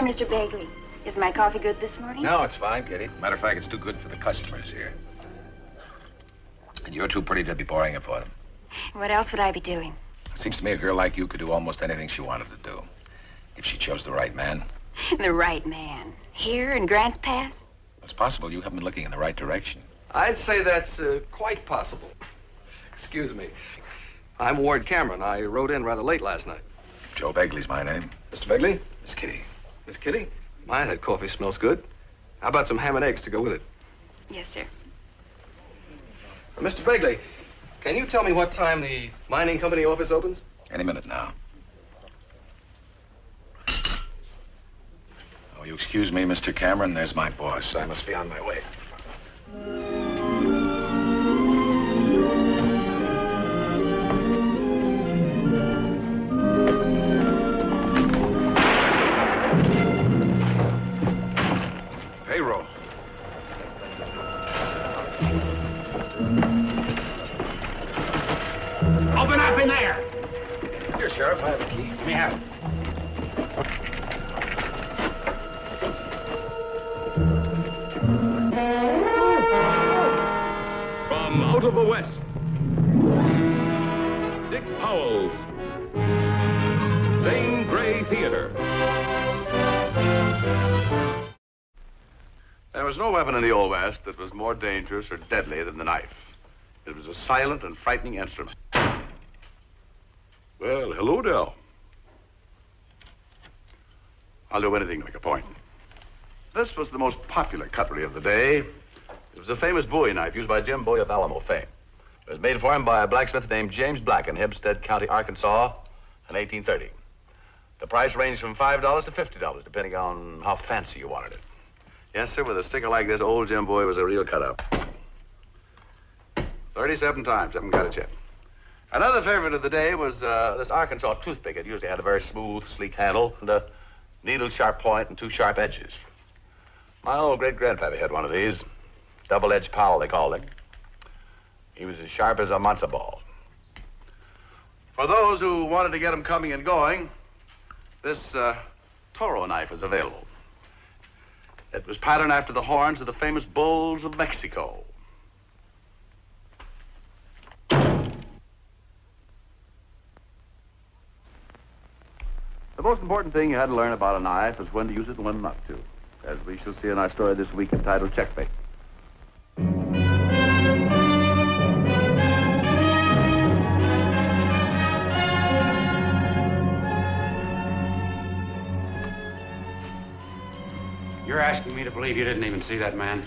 Mr. Bagley. Is my coffee good this morning? No, it's fine, Kitty. Matter of fact, it's too good for the customers here. And you're too pretty to be boring it for them. What else would I be doing? It seems to me a girl like you could do almost anything she wanted to do. If she chose the right man. The right man. Here in Grants Pass? It's possible you haven't been looking in the right direction. I'd say that's quite possible. Excuse me. I'm Ward Cameron. I rode in rather late last night. Joe Begley's my name. Mr. Begley? Miss Kitty. Miss Kitty? My, that coffee smells good. How about some ham and eggs to go with it? Yes, sir. Mr. Begley, can you tell me what time the mining company office opens? Any minute now. Oh, you excuse me, Mr. Cameron. There's my boss. I must be on my way. Payroll. Open up in there! Here, Sheriff, I have a key. Let me have it. From out of the West, Dick Powell's Zane Grey Theater. There was no weapon in the Old West that was more dangerous or deadly than the knife. It was a silent and frightening instrument. Well, hello, Dell. I'll do anything to make a point. This was the most popular cutlery of the day. It was a famous Bowie knife used by Jim Bowie of Alamo fame. It was made for him by a blacksmith named James Black in Hempstead County, Arkansas in 1830. The price ranged from $5 to $50, depending on how fancy you wanted it. Yes, sir, with a sticker like this, old Jim Bowie was a real cut-up. 37 times, haven't got it yet. Another favorite of the day was this Arkansas toothpick. It usually had a very smooth, sleek handle and a needle-sharp point and two sharp edges. My old great-grandfather had one of these. Double-edged Powell, they called him. He was as sharp as a matzo ball. For those who wanted to get him coming and going, this Toro knife was available. It was patterned after the horns of the famous bulls of Mexico. The most important thing you had to learn about a knife is when to use it and when not to, as we shall see in our story this week entitled Checkmate. You're asking me to believe you didn't even see that man?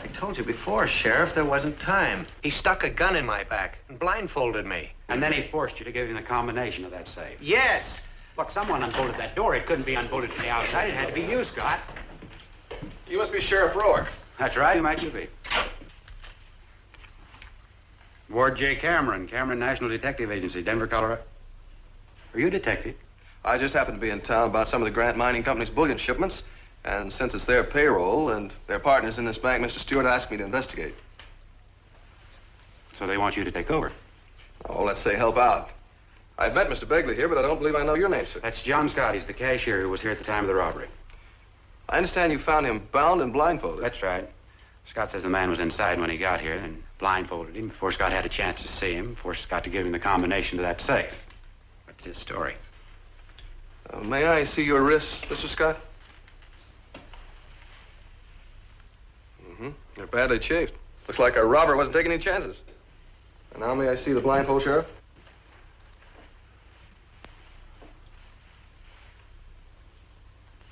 I told you before, Sheriff, there wasn't time. He stuck a gun in my back and blindfolded me. And then he forced you to give him the combination of that safe. Yes. Look, someone unbolted that door. It couldn't be unbolted from the outside. It had to be you, Scott. You must be Sheriff Rourke. That's right, you might be. Ward J. Cameron, Cameron National Detective Agency, Denver, Colorado. Are you a detective? I just happened to be in town about some of the Grant Mining Company's bullion shipments. And since it's their payroll and their partners in this bank, Mr. Stewart asked me to investigate. So they want you to take over? Oh, let's say help out. I've met Mr. Begley here, but I don't believe I know your name, sir. That's John Scott. He's the cashier who was here at the time of the robbery. I understand you found him bound and blindfolded. That's right. Scott says the man was inside when he got here and blindfolded him before Scott had a chance to see him, forced Scott to give him the combination to that safe. That's his story. May I see your wrists, Mr. Scott? They're badly chafed. Looks like a robber wasn't taking any chances. And now may I see the blindfold, Sheriff?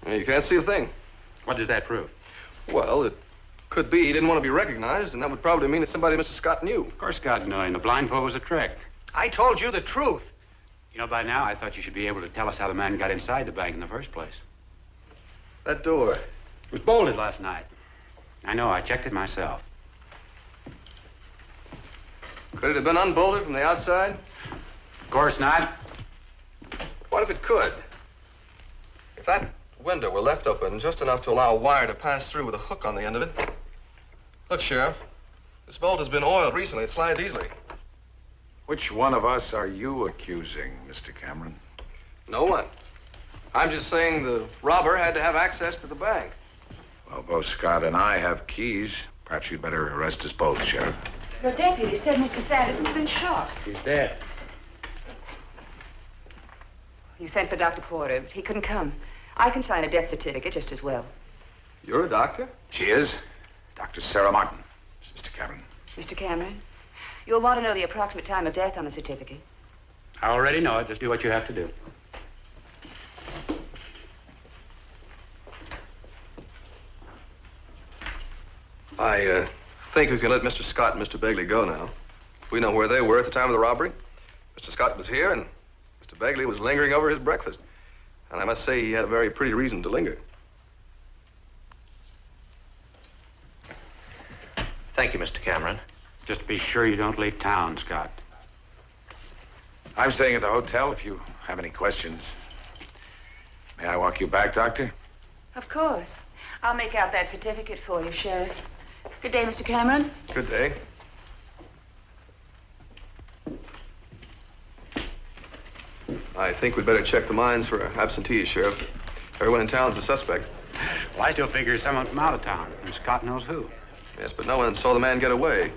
You can't see a thing. What does that prove? Well, it could be he didn't want to be recognized, and that would probably mean it's somebody Mr. Scott knew. Of course Scott knew him. The blindfold was a trick. I told you the truth. You know, by now, I thought you should be able to tell us how the man got inside the bank in the first place. That door. It was bolted last night. I know, I checked it myself. Could it have been unbolted from the outside? Of course not. What if it could? If that window were left open just enough to allow a wire to pass through with a hook on the end of it. Look, Sheriff, this bolt has been oiled recently. It slides easily. Which one of us are you accusing, Mr. Cameron? No one. I'm just saying the robber had to have access to the bank. Well, both Scott and I have keys. Perhaps you'd better arrest us both, Sheriff. Your deputy said Mr. Sanderson's been shot. He's dead. You sent for Dr. Porter, but he couldn't come. I can sign a death certificate just as well. You're a doctor? She is Dr. Sarah Martin, Sister Cameron. Mr. Cameron, you'll want to know the approximate time of death on the certificate. I already know it. Just do what you have to do. I think we can let Mr. Scott and Mr. Begley go now. We know where they were at the time of the robbery. Mr. Scott was here, and Mr. Begley was lingering over his breakfast. And I must say he had a very pretty reason to linger. Thank you, Mr. Cameron. Just be sure you don't leave town, Scott. I'm staying at the hotel if you have any questions. May I walk you back, Doctor? Of course. I'll make out that certificate for you, Sheriff. Good day, Mr. Cameron. Good day. I think we'd better check the mines for absentees, Sheriff. Everyone in town's a suspect. Well, I still figure someone from out of town, and Scott knows who. Yes, but no one saw the man get away.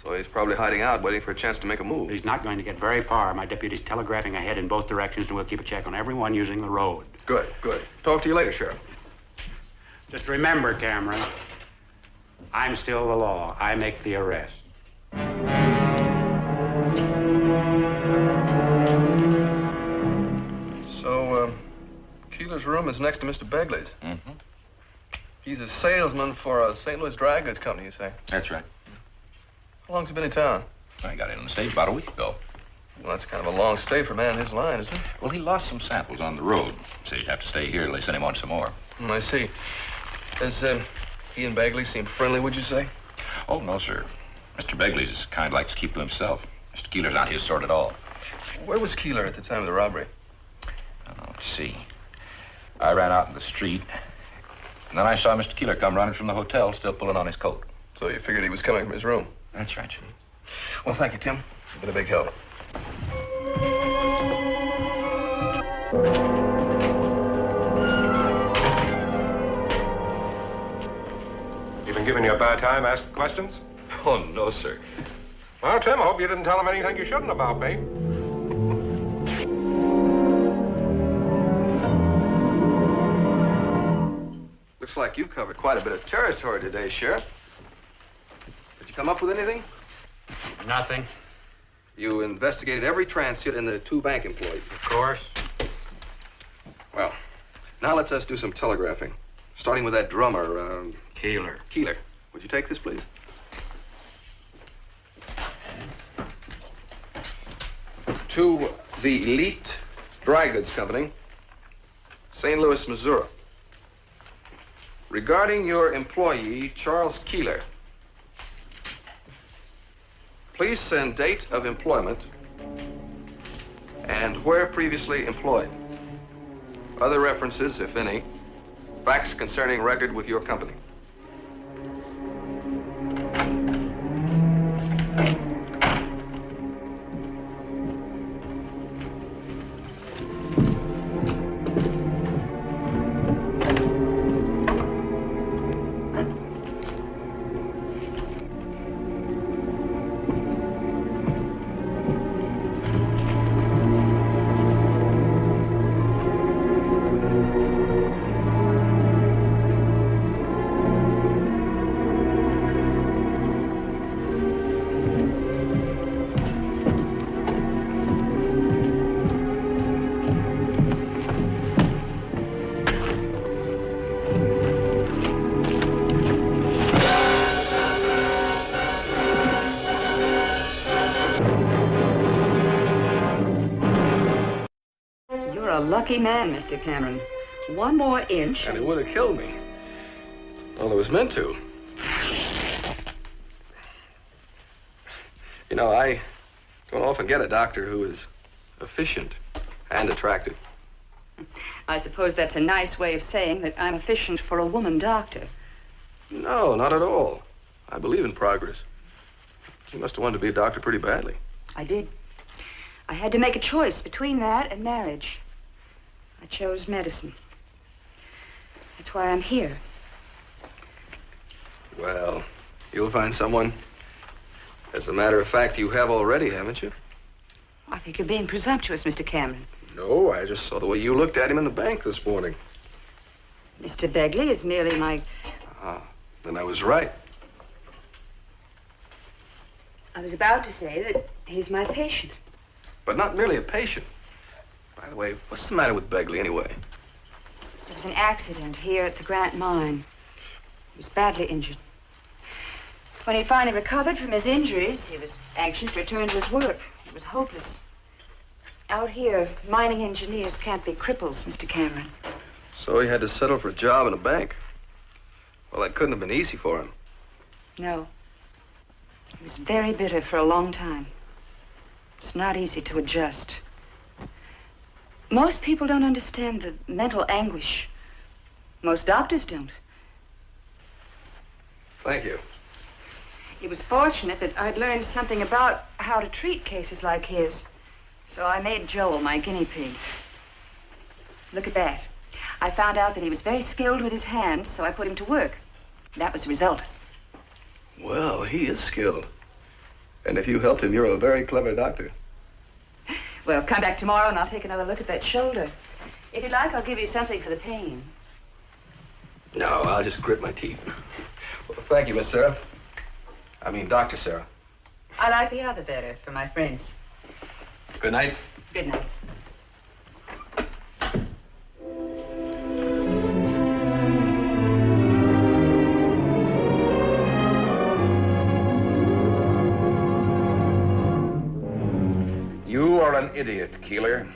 So he's probably hiding out, waiting for a chance to make a move. He's not going to get very far. My deputy's telegraphing ahead in both directions, and we'll keep a check on everyone using the road. Good, good. Talk to you later, Sheriff. Just remember, Cameron, I'm still the law. I make the arrest. So, Keeler's room is next to Mr. Begley's. Mm-hmm. He's a salesman for a St. Louis dry goods company, you say? That's right. How long's he been in town? I got in on the stage about a week ago. Well, that's kind of a long stay for a man in his line, isn't it? Well, he lost some samples on the road. Said he'd have to stay here till they sent him on some more. I see. Does he and Begley seem friendly, would you say? Oh, no, sir. Mr. Begley's kind of likes to keep to himself. Mr. Keeler's not his sort at all. Where was Keeler at the time of the robbery? Oh, let's see. I ran out in the street, and then I saw Mr. Keeler come running from the hotel, still pulling on his coat. So you figured he was coming from his room? That's right, sir. Well, thank you, Tim. You've been a big help. Even giving you a bad time asking questions? Oh, no, sir. Well, Tim, I hope you didn't tell him anything you shouldn't about me. Looks like you've covered quite a bit of territory today, Sheriff. Did you come up with anything? Nothing. You investigated every transient in the two bank employees. Of course. Well, now let's us do some telegraphing. Starting with that drummer, Keeler. Keeler. Would you take this, please? To the Elite Dry Goods Company, St. Louis, Missouri. Regarding your employee, Charles Keeler, please send date of employment and where previously employed. Other references, if any, facts concerning record with your company. Lucky man, Mr. Cameron. One more inch. And it would have killed me. Well, it was meant to. You know, I don't often get a doctor who is efficient and attractive. I suppose that's a nice way of saying that I'm efficient for a woman doctor. No, not at all. I believe in progress. You must have wanted to be a doctor pretty badly. I did. I had to make a choice between that and marriage. I chose medicine. That's why I'm here. Well, you'll find someone. As a matter of fact, you have already, haven't you? I think you're being presumptuous, Mr. Cameron. No, I just saw the way you looked at him in the bank this morning. Mr. Begley is merely my... Ah, then I was right. I was about to say that he's my patient. But not merely a patient. By the way, what's the matter with Begley, anyway? There was an accident here at the Grant Mine. He was badly injured. When he finally recovered from his injuries, he was anxious to return to his work. It was hopeless. Out here, mining engineers can't be cripples, Mr. Cameron. So he had to settle for a job in a bank. Well, that couldn't have been easy for him. No. He was very bitter for a long time. It's not easy to adjust. Most people don't understand the mental anguish. Most doctors don't. Thank you. It was fortunate that I'd learned something about how to treat cases like his. So I made Joel my guinea pig. Look at that. I found out that he was very skilled with his hands, so I put him to work. That was the result. Well, he is skilled. And if you helped him, you're a very clever doctor. Well, come back tomorrow and I'll take another look at that shoulder. If you'd like, I'll give you something for the pain. No, I'll just grit my teeth. Well, thank you, Miss Sarah. I mean, Dr. Sarah. I like the other better, for my friends. Good night. Good night. You are an idiot, Keeler,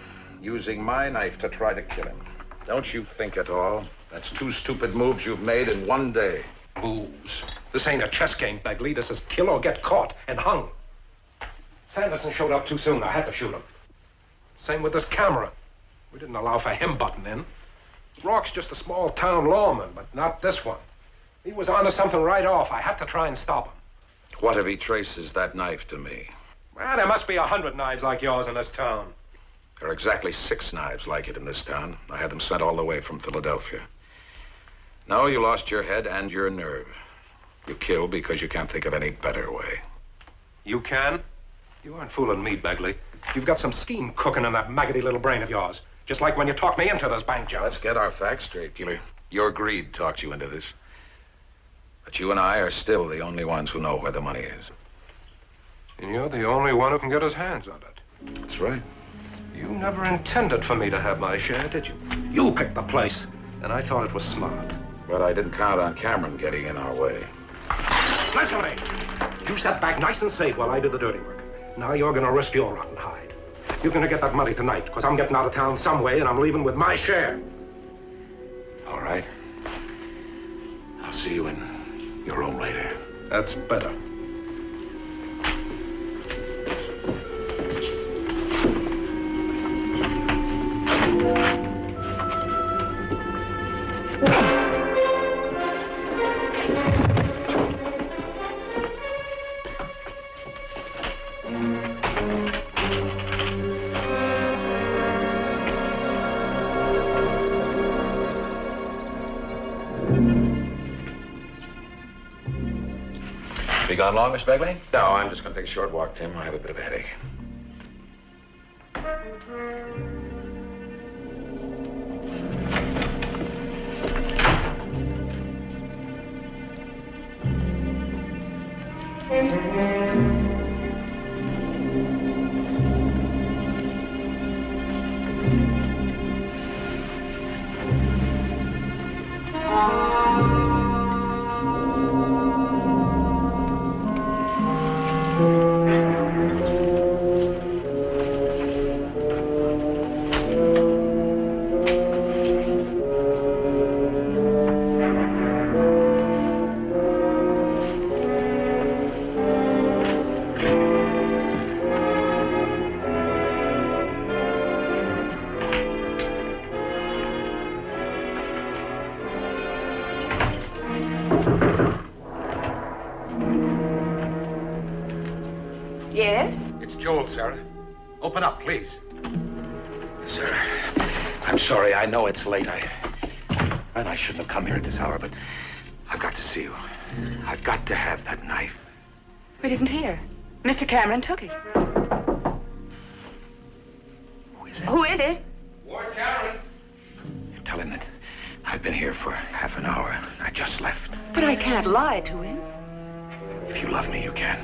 using my knife to try to kill him. Don't you think at all? That's 2 stupid moves you've made in one day. Moves. This ain't a chess game, Begley. This is kill or get caught and hung. Sanderson showed up too soon. I had to shoot him. Same with this Cameron. We didn't allow for him butting in. Rourke's just a small-town lawman, but not this one. He was onto something right off. I had to try and stop him. What if he traces that knife to me? Well, there must be 100 knives like yours in this town. There are exactly 6 knives like it in this town. I had them sent all the way from Philadelphia. No, you lost your head and your nerve. You killed because you can't think of any better way. You can? You aren't fooling me, Begley. You've got some scheme cooking in that maggoty little brain of yours. Just like when you talked me into this bank job. Let's get our facts straight, Keeler. Your greed talked you into this. But you and I are still the only ones who know where the money is. And you're the only one who can get his hands on it. That's right. You never intended for me to have my share, did you? You picked the place, and I thought it was smart. But I didn't count on Cameron getting in our way. Listen to me. You sat back nice and safe while I did the dirty work. Now you're going to risk your rotten hide. You're going to get that money tonight, because I'm getting out of town some way, and I'm leaving with my share. All right. I'll see you in your room later. That's better. Be gone long, Miss Begley? No, I'm just going to take a short walk, Tim. I have a bit of a headache. Yes? It's Joel, Sarah. Open up, please. Sarah, I'm sorry. I know it's late. I shouldn't have come here at this hour, but I've got to see you. I've got to have that knife. It isn't here. Mr. Cameron took it. Who is it? Who is it? Ward Cameron. Tell him that I've been here for half an hour. I just left. But I can't lie to him. If you love me, you can.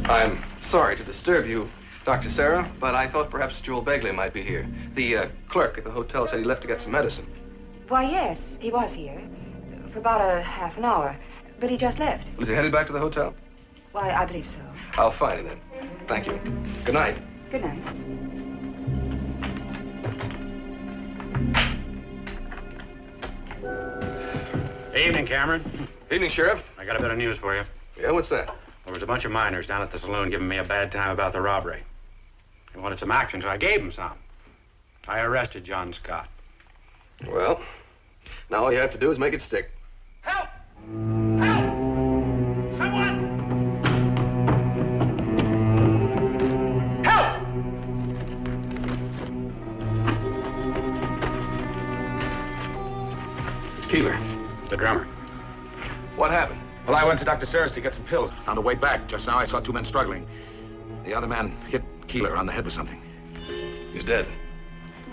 I'm sorry to disturb you, Dr. Sarah, but I thought perhaps Joel Begley might be here. The clerk at the hotel said he left to get some medicine. Why, yes, he was here. For about a half an hour. But he just left. Was he headed back to the hotel? Why, I believe so. I'll find him then. Thank you. Good night. Good night. Evening, Cameron. Evening, Sheriff. I got a bit of news for you. Yeah, what's that? There was a bunch of miners down at the saloon giving me a bad time about the robbery. They wanted some action, so I gave them some. I arrested John Scott. Well, now all you have to do is make it stick. Help! Help! Someone! Help! It's Keeler. The drummer. What happened? Well, I went to Dr. Sarah's to get some pills. On the way back, just now, I saw two men struggling. The other man hit Keeler on the head with something. He's dead.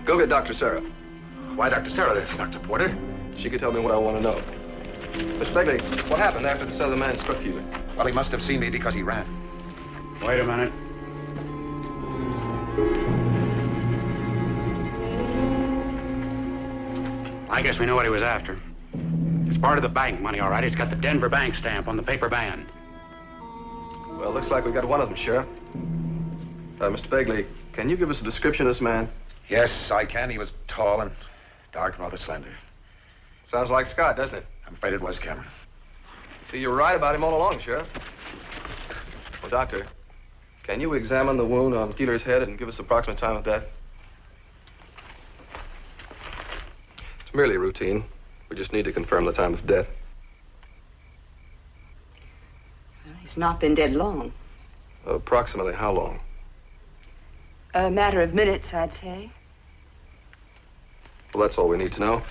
Go get Dr. Sarah. Why, Dr. Sarah? There's Dr. Porter. She could tell me what I want to know. Miss Begley, what happened after this other man struck Keeler? Well, he must have seen me because he ran. Wait a minute. I guess we know what he was after. It's part of the bank money, all right. It's got the Denver bank stamp on the paper band. Well, looks like we got one of them, Sheriff. Mr. Begley, can you give us a description of this man? Yes, I can. He was tall and dark and rather slender. Sounds like Scott, doesn't it? I'm afraid it was Cameron. See, you were right about him all along, Sheriff. Well, Doctor, can you examine the wound on Keeler's head and give us the approximate time of death? It's merely routine. We just need to confirm the time of death. Well, he's not been dead long. Approximately how long? A matter of minutes, I'd say. Well, that's all we need to know.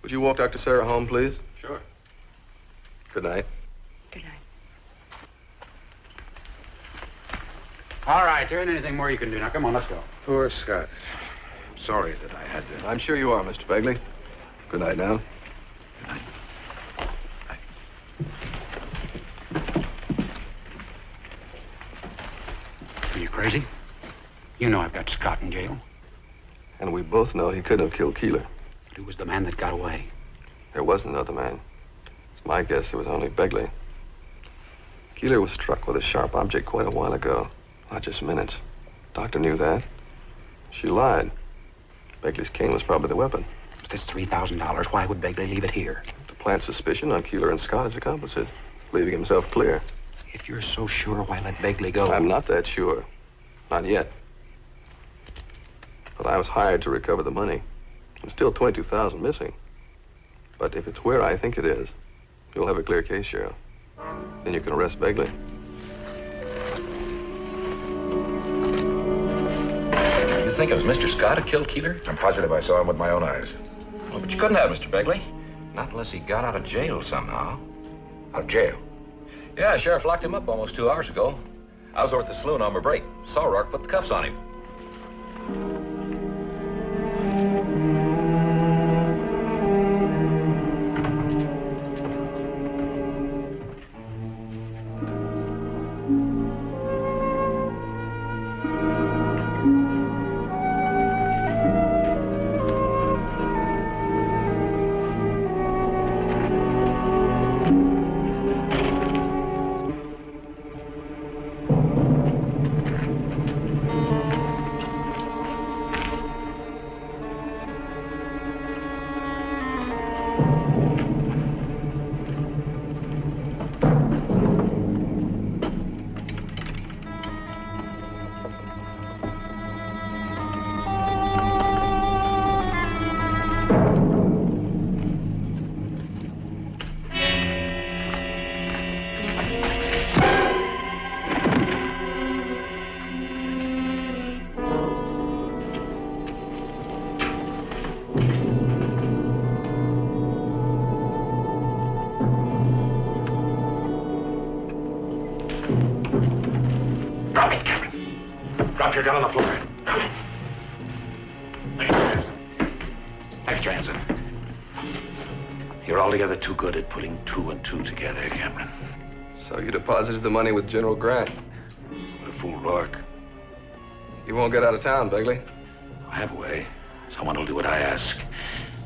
Would you walk Dr. Sarah home, please? Sure. Good night. Good night. All right, there ain't anything more you can do. Now, come on, let's go. Poor Scott. I'm sorry that I had to... I'm sure you are, Mr. Begley. Good night now. Good night. Are you crazy? You know I've got Scott in jail. And we both know he couldn't have killed Keeler. But who was the man that got away? There wasn't another man. It's my guess it was only Begley. Keeler was struck with a sharp object quite a while ago. Not just minutes. Doctor knew that. She lied. Begley's cane was probably the weapon. But this $3,000, why would Begley leave it here? To plant suspicion on Keeler and Scott as accomplices, leaving himself clear. If you're so sure, why let Begley go? I'm not that sure. Not yet. But I was hired to recover the money. There's still $22,000 missing. But if it's where I think it is, you'll have a clear case, Sheriff. Then you can arrest Begley. You think it was Mr. Scott who killed Keeler? I'm positive I saw him with my own eyes. Well, but you couldn't have, Mr. Begley. Not unless he got out of jail somehow. Out of jail? Yeah, Sheriff locked him up almost 2 hours ago. I was over at the saloon on my break. Saw Rourke put the cuffs on him. Drop your gun on the floor. Next Jansen. Next Jansen. You're altogether too good at putting two and two together, Cameron. So you deposited the money with General Grant? Would have fooled Rourke. You won't get out of town, Begley. I have a way. Someone will do what I ask,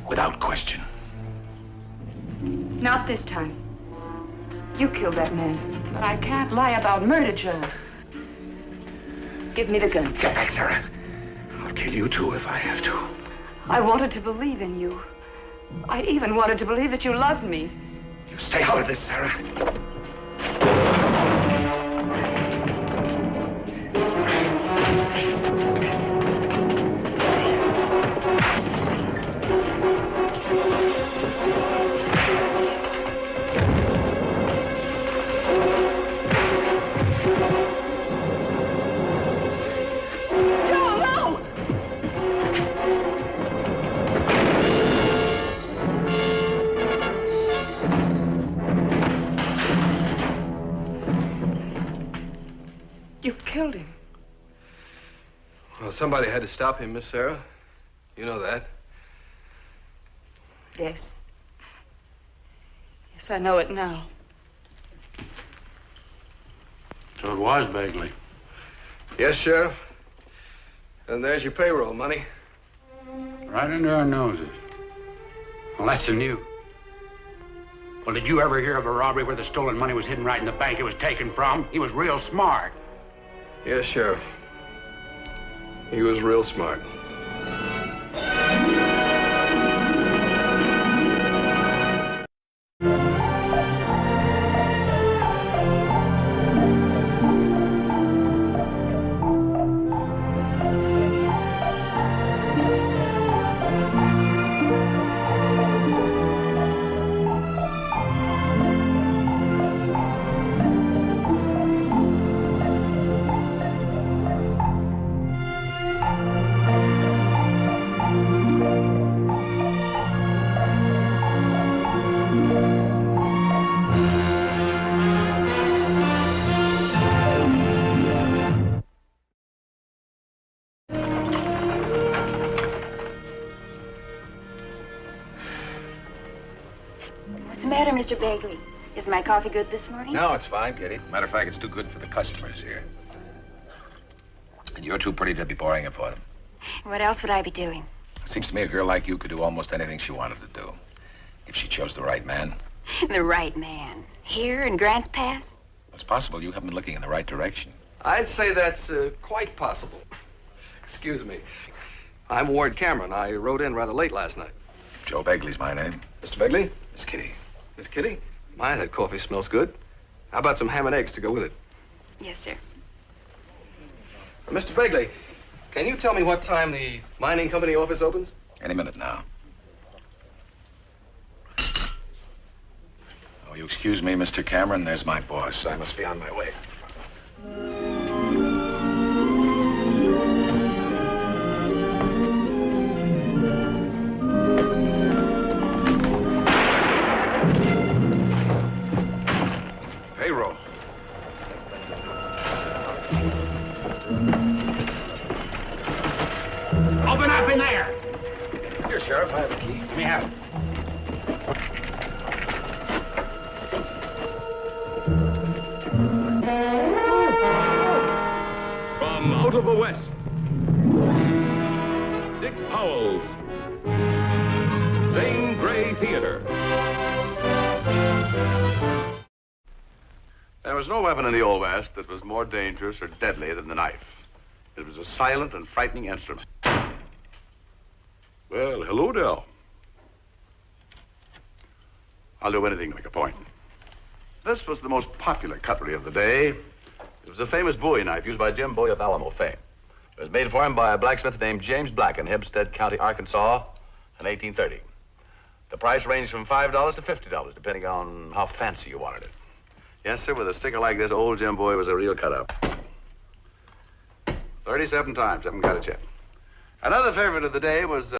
without question. Not this time. You killed that man. But I can't lie about murder, Joe. Give me the gun. Get back, Sarah. I'll kill you, too, if I have to. I wanted to believe in you. I even wanted to believe that you loved me. You stay out of this, Sarah. You've killed him. Well, somebody had to stop him, Miss Sarah. You know that. Yes. Yes, I know it now. So it was Begley. Yes, Sheriff. And there's your payroll money. Right under our noses. Well, that's new. Well, did you ever hear of a robbery where the stolen money was hidden right in the bank it was taken from? He was real smart. Yes, Sheriff. He was real smart. What's the matter, Mr. Begley? Is my coffee good this morning? No, it's fine, Kitty. Matter of fact, it's too good for the customers here. And you're too pretty to be pouring it for them. What else would I be doing? It seems to me a girl like you could do almost anything she wanted to do. If she chose the right man. The right man. Here in Grants Pass? It's possible you haven't been looking in the right direction. I'd say that's quite possible. Excuse me. I'm Ward Cameron. I rode in rather late last night. Joe Begley's my name. Mr. Begley? Miss Kitty. Miss Kitty? My, that coffee smells good. How about some ham and eggs to go with it? Yes, sir. Mr. Begley, can you tell me what time the mining company office opens? Any minute now. Oh, you excuse me, Mr. Cameron. There's my boss. I must be on my way. Payroll. Open up in there. Here, Sheriff, I have a key. Let me have it. From out of the West, Dick Powell's Zane Grey Theater. There was no weapon in the Old West that was more dangerous or deadly than the knife. It was a silent and frightening instrument. Well, hello, Del. I'll do anything to make a point. This was the most popular cutlery of the day. It was a famous Bowie knife used by Jim Bowie of Alamo fame. It was made for him by a blacksmith named James Black in Hempstead County, Arkansas in 1830. The price ranged from $5 to $50, depending on how fancy you wanted it. Yes, sir, with a sticker like this, old Jim Bowie was a real cut-up. 37 times, haven't got it yet. Another favorite of the day was...